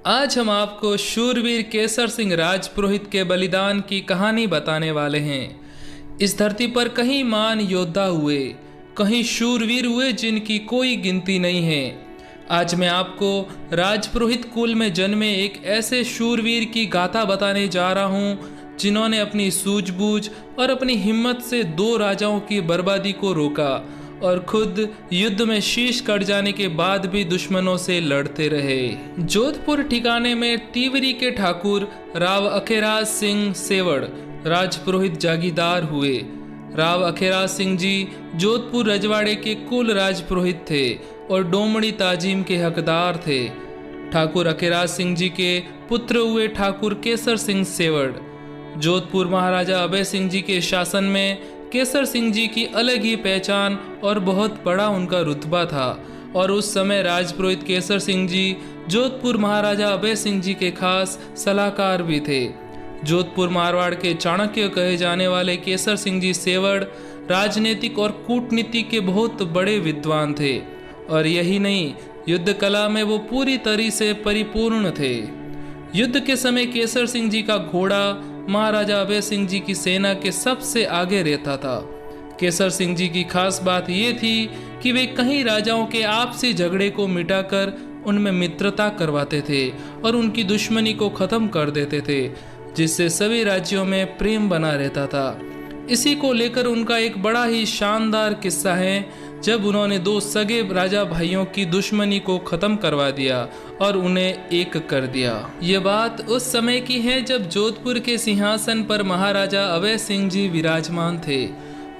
आज हम आपको शूरवीर केसर सिंह राजपुरोहित के बलिदान की कहानी बताने वाले हैं। इस धरती पर कहीं महान योद्धा हुए, कहीं शूरवीर हुए जिनकी कोई गिनती नहीं है। आज मैं आपको राजपुरोहित कुल में जन्मे एक ऐसे शूरवीर की गाथा बताने जा रहा हूँ जिन्होंने अपनी सूझबूझ और अपनी हिम्मत से 2 राजाओं की बर्बादी को रोका और खुद युद्ध में शीश कट जाने के बाद भी दुश्मनों से लड़ते रहे। जोधपुर ठिकाने में तिवरी के ठाकुर राव अखेराज सिंह सेवड़ राजपुरोहित जागीरदार हुए। राव अखेराज सिंह जी जोधपुर रजवाड़े के कुल राजपुरोहित थे और डोमड़ी ताजीम के हकदार थे। ठाकुर अखेराज सिंह जी के पुत्र हुए ठाकुर केसर सिंह सेवड़। जोधपुर महाराजा अभय सिंह जी के शासन में केसर सिंह जी की अलग ही पहचान और बहुत बड़ा उनका रुतबा था और उस समय राजपुरोहित केसर सिंह जी जोधपुर महाराजा अभय सिंह जी के खास सलाहकार भी थे। जोधपुर मारवाड़ के चाणक्य कहे जाने वाले केसर सिंह जी सेवड़ राजनीतिक और कूटनीति के बहुत बड़े विद्वान थे और यही नहीं, युद्ध कला में वो पूरी तरह से परिपूर्ण थे। युद्ध के समय केसर सिंह जी का घोड़ा महाराजा अभय सिंह जी की सेना के सबसे आगे रहता था। केसर सिंह जी की खास बात ये थी कि वे कई राजाओं के आपसी झगड़े को मिटाकर उनमें मित्रता करवाते थे और उनकी दुश्मनी को खत्म कर देते थे, जिससे सभी राज्यों में प्रेम बना रहता था। इसी को लेकर उनका एक बड़ा ही शानदार किस्सा है जब उन्होंने 2 सगे राजा भाइयों की दुश्मनी को खत्म करवा दिया और उन्हें एक कर दिया। ये बात उस समय की है जब जोधपुर के सिंहासन पर महाराजा अभय सिंह जी विराजमान थे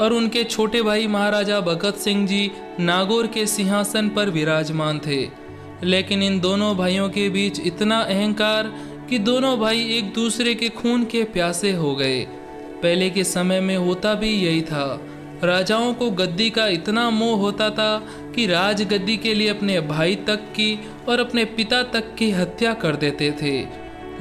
और उनके छोटे भाई महाराजा भगत सिंह जी नागौर के सिंहासन पर विराजमान थे। लेकिन इन दोनों भाइयों के बीच इतना अहंकार कि दोनों भाई एक दूसरे के खून के प्यासे हो गए। पहले के समय में होता भी यही था। राजाओं को गद्दी का इतना मोह होता था कि राजगद्दी के लिए अपने भाई तक की और अपने पिता तक की हत्या कर देते थे।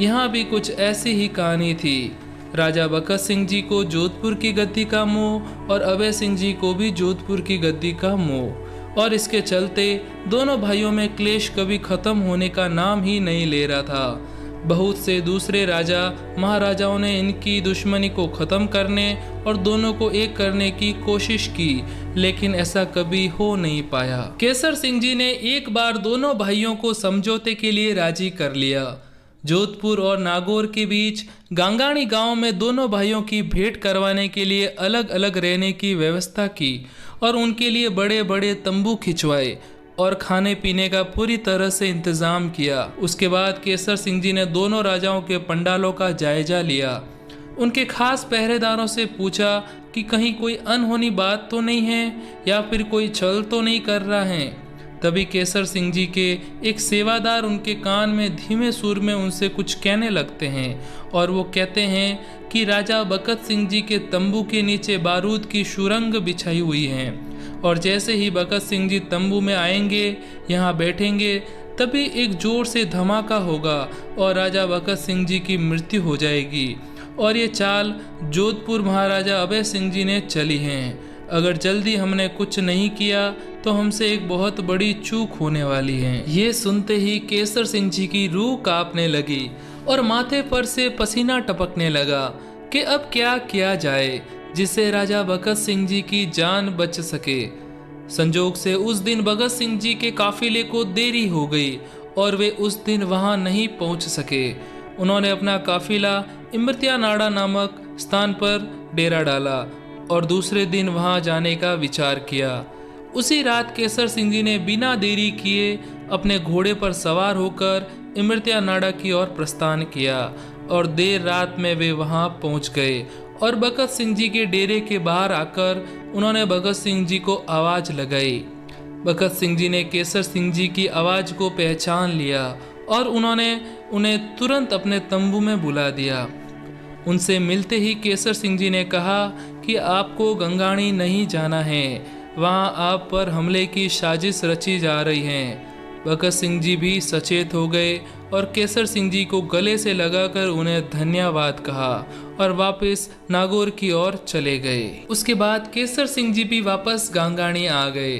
यहाँ भी कुछ ऐसी ही कहानी थी। राजा भगत सिंह जी को जोधपुर की गद्दी का मोह और अभय सिंह जी को भी जोधपुर की गद्दी का मोह, और इसके चलते दोनों भाइयों में क्लेश कभी खत्म होने का नाम ही नहीं ले रहा था। बहुत से दूसरे राजा महाराजाओं ने इनकी दुश्मनी को खत्म करने और दोनों को एक करने की कोशिश की, लेकिन ऐसा कभी हो नहीं पाया। केसर सिंह जी ने एक बार दोनों भाइयों को समझौते के लिए राजी कर लिया। जोधपुर और नागौर के बीच गांगाणी गांव में दोनों भाइयों की भेंट करवाने के लिए अलग अलग रहने की व्यवस्था की और उनके लिए बड़े बड़े तंबू खिंचवाए और खाने पीने का पूरी तरह से इंतजाम किया। उसके बाद केसर सिंह जी ने दोनों राजाओं के पंडालों का जायजा लिया। उनके खास पहरेदारों से पूछा कि कहीं कोई अनहोनी बात तो नहीं है या फिर कोई छल तो नहीं कर रहा है। तभी केसर सिंह जी के एक सेवादार उनके कान में धीमे सुर में उनसे कुछ कहने लगते हैं और वो कहते हैं कि राजा भगत सिंह जी के तंबू के नीचे बारूद की सुरंग बिछाई हुई है और जैसे ही भगत सिंह जी तंबू में आएंगे, यहाँ बैठेंगे, तभी एक जोर से धमाका होगा और राजा भगत सिंह जी की मृत्यु हो जाएगी। और ये चाल जोधपुर महाराजा अभय सिंह जी ने चली हैं। अगर जल्दी हमने कुछ नहीं किया तो हमसे एक बहुत बड़ी चूक होने वाली है। ये सुनते ही केसर सिंह जी की रूह कांपने लगी और माथे पर से पसीना टपकने लगा कि अब क्या किया जाए जिससे राजा भगत सिंह जी की जान बच सके। संजोग से उस दिन भगत सिंह जी के काफिले को देरी हो गई और वे उस दिन वहां नहीं पहुंच सके। उन्होंने अपना काफिला इमरतिया नाड़ा नामक स्थान पर डेरा डाला और दूसरे दिन वहां जाने का विचार किया। उसी रात केसर सिंह जी ने बिना देरी किए अपने घोड़े पर सवार होकर इमरतिया नाड़ा की ओर प्रस्थान किया और देर रात में वे वहां पहुंच गए और भगत सिंह जी के डेरे के बाहर आकर उन्होंने भगत सिंह जी को आवाज लगाई। भगत सिंह जी ने केसर सिंह जी की आवाज को पहचान लिया और उन्होंने उन्हें तुरंत अपने तंबू में बुला दिया। उनसे मिलते ही केसर सिंह जी ने कहा कि आपको गंगाणी नहीं जाना है, वहां आप पर हमले की साजिश रची जा रही है। भगत सिंह जी भी सचेत हो गए और केसर सिंह जी को गले से लगाकर उन्हें धन्यवाद कहा और वापस नागौर की ओर चले गए। उसके बाद केसर सिंह जी भी वापस गांगाणी आ गए।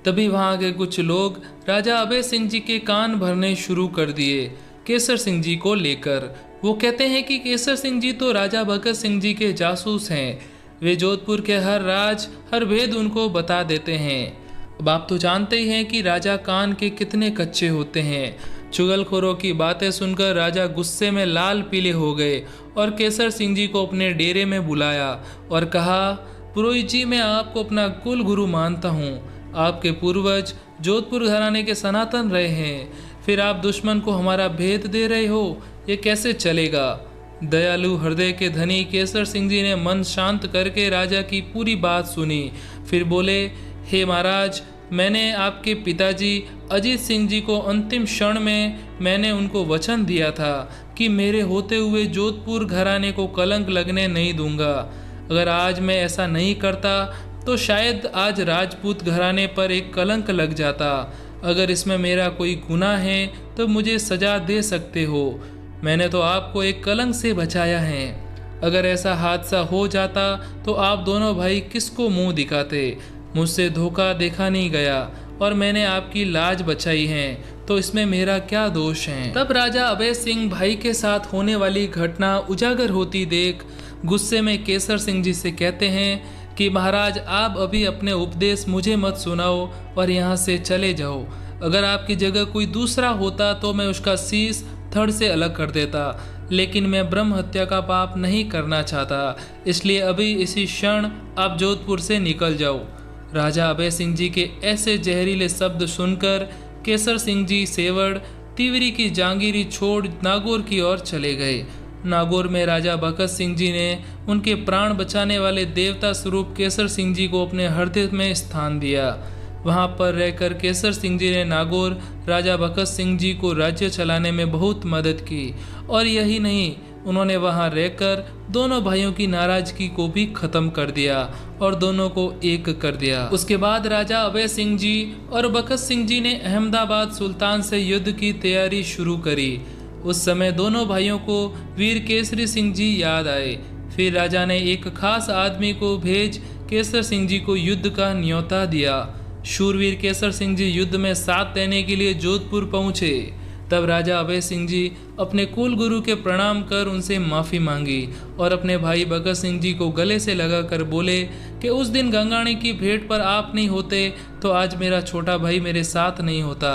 तभी वहां के कुछ लोग राजा अभय सिंह जी के कान भरने शुरू कर दिए केसर सिंह जी को लेकर। वो कहते हैं कि केसर सिंह जी तो राजा भगत सिंह जी के जासूस हैं। वे जोधपुर के हर राज, हर भेद उनको बता देते हैं। अब आप तो जानते ही हैं कि राजा कान के कितने कच्चे होते हैं। चुगलखोरों की बातें सुनकर राजा गुस्से में लाल पीले हो गए और केसर सिंह जी को अपने डेरे में बुलाया और कहा, पुरोहित जी, मैं आपको अपना कुल गुरु मानता हूँ। आपके पूर्वज जोधपुर घराने के सनातन रहे हैं, फिर आप दुश्मन को हमारा भेद दे रहे हो, ये कैसे चलेगा। दयालु हृदय के धनी केसर सिंह जी ने मन शांत करके राजा की पूरी बात सुनी। फिर बोले, हे महाराज, मैंने आपके पिताजी अजीत सिंह जी को अंतिम क्षण में मैंने उनको वचन दिया था कि मेरे होते हुए जोधपुर घराने को कलंक लगने नहीं दूंगा। अगर आज मैं ऐसा नहीं करता तो शायद आज राजपूत घराने पर एक कलंक लग जाता। अगर इसमें मेरा कोई गुनाह है तो मुझे सजा दे सकते हो। मैंने तो आपको एक कलंक से बचाया है। अगर ऐसा हादसा हो जाता तो आप दोनों भाई किसको मुंह दिखाते। मुझसे धोखा देखा नहीं गया और मैंने आपकी लाज बचाई है, तो इसमें मेरा क्या दोष है। तब राजा अभय सिंह भाई के साथ होने वाली घटना उजागर होती देख गुस्से में केसर सिंह जी से कहते हैं कि महाराज, आप अभी अपने उपदेश मुझे मत सुनाओ और यहाँ से चले जाओ। अगर आपकी जगह कोई दूसरा होता तो मैं उसका शीश धड़ से अलग कर देता, लेकिन मैं ब्रह्म हत्या का पाप नहीं करना चाहता, इसलिए अभी इसी क्षण आप जोधपुर से निकल जाओ। राजा अभय सिंह जी के ऐसे जहरीले शब्द सुनकर केसर सिंह जी सेवड़ तिवरी की जांगीरी छोड़ नागौर की ओर चले गए। नागौर में राजा भगत सिंह जी ने उनके प्राण बचाने वाले देवता स्वरूप केसर सिंह जी को अपने हृदय में स्थान दिया। वहां पर रहकर केसर सिंह जी ने नागौर राजा भगत सिंह जी को राज्य चलाने में बहुत मदद की, और यही नहीं, उन्होंने वहां रहकर दोनों भाइयों की नाराजगी को भी खत्म कर दिया और दोनों को एक कर दिया। उसके बाद राजा अभय सिंह जी और भगत सिंह जी ने अहमदाबाद सुल्तान से युद्ध की तैयारी शुरू करी। उस समय दोनों भाइयों को वीर केसरी सिंह जी याद आए। फिर राजा ने एक खास आदमी को भेज केसर सिंह जी को युद्ध का न्योता दिया। शूरवीर केसर सिंह जी युद्ध में साथ देने के लिए जोधपुर पहुंचे। तब राजा अभय सिंह जी अपने कुल गुरु के प्रणाम कर उनसे माफ़ी मांगी और अपने भाई भगत सिंह जी को गले से लगाकर बोले कि उस दिन गंगाणी की भेंट पर आप नहीं होते तो आज मेरा छोटा भाई मेरे साथ नहीं होता।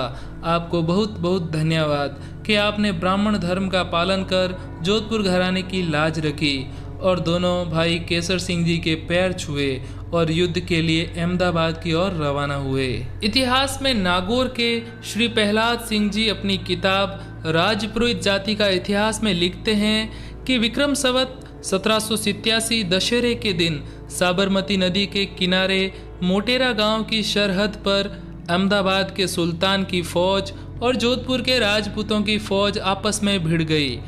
आपको बहुत बहुत धन्यवाद कि आपने ब्राह्मण धर्म का पालन कर जोधपुर घराने की लाज रखी। और दोनों भाई केसर सिंह जी के पैर छुए और युद्ध के लिए अहमदाबाद की ओर रवाना हुए। इतिहास में नागौर के श्री प्रहलाद सिंह जी अपनी किताब राजपुरोहित जाति का इतिहास में लिखते हैं कि विक्रम संवत 1787 दशहरे के दिन साबरमती नदी के किनारे मोटेरा गांव की सरहद पर अहमदाबाद के सुल्तान की फौज और जोधपुर के राजपूतों की फौज आपस में भिड़ गई।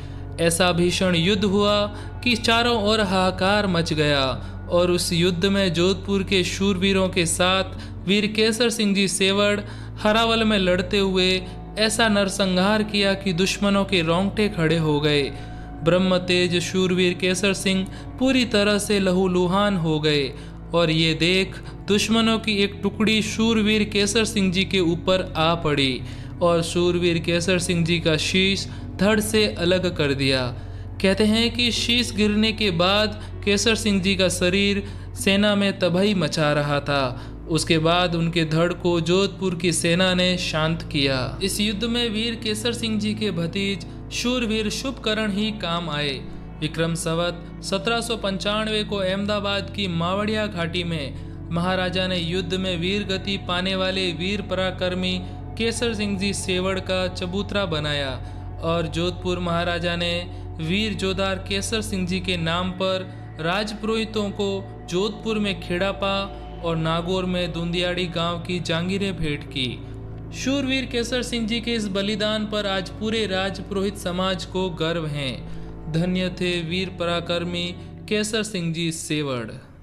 ऐसा भीषण युद्ध हुआ कि चारों ओर हाहाकार मच गया और उस युद्ध में जोधपुर के शूरवीरों के साथ वीर केसर सिंह जी सेवड़ हरावल में लड़ते हुए ऐसा नरसंहार किया कि दुश्मनों के रोंगटे खड़े हो गए। ब्रह्म तेज शूरवीर केसर सिंह पूरी तरह से लहूलुहान हो गए और ये देख दुश्मनों की एक टुकड़ी शूरवीर केसर सिंह जी के ऊपर आ पड़ी और शूरवीर केसर सिंह जी का शीश धड़ से अलग कर दिया। कहते हैं कि शीश गिरने के बाद केसर सिंह जी का शरीर सेना में तबाही मचा रहा था। उसके बाद उनके धड़ को जोधपुर की सेना ने शांत किया। इस युद्ध में वीर केसर सिंह जी के भतीज शूरवीर शुभकरण ही काम आए। विक्रम संवत 1795 को अहमदाबाद की मावड़िया घाटी में महाराजा ने युद्ध में वीर गति पाने वाले वीर पराक्रमी केसर सिंह जी सेवड़ का चबूतरा बनाया और जोधपुर महाराजा ने वीर जोधार केसर सिंह जी के नाम पर राजपुरोहितों को जोधपुर में खेड़ापा और नागौर में दुंदियाड़ी गांव की जागीरें भेंट की। शूरवीर केसर सिंह जी के इस बलिदान पर आज पूरे राजपुरोहित समाज को गर्व है। धन्य थे वीर पराक्रमी केसर सिंह जी सेवड़।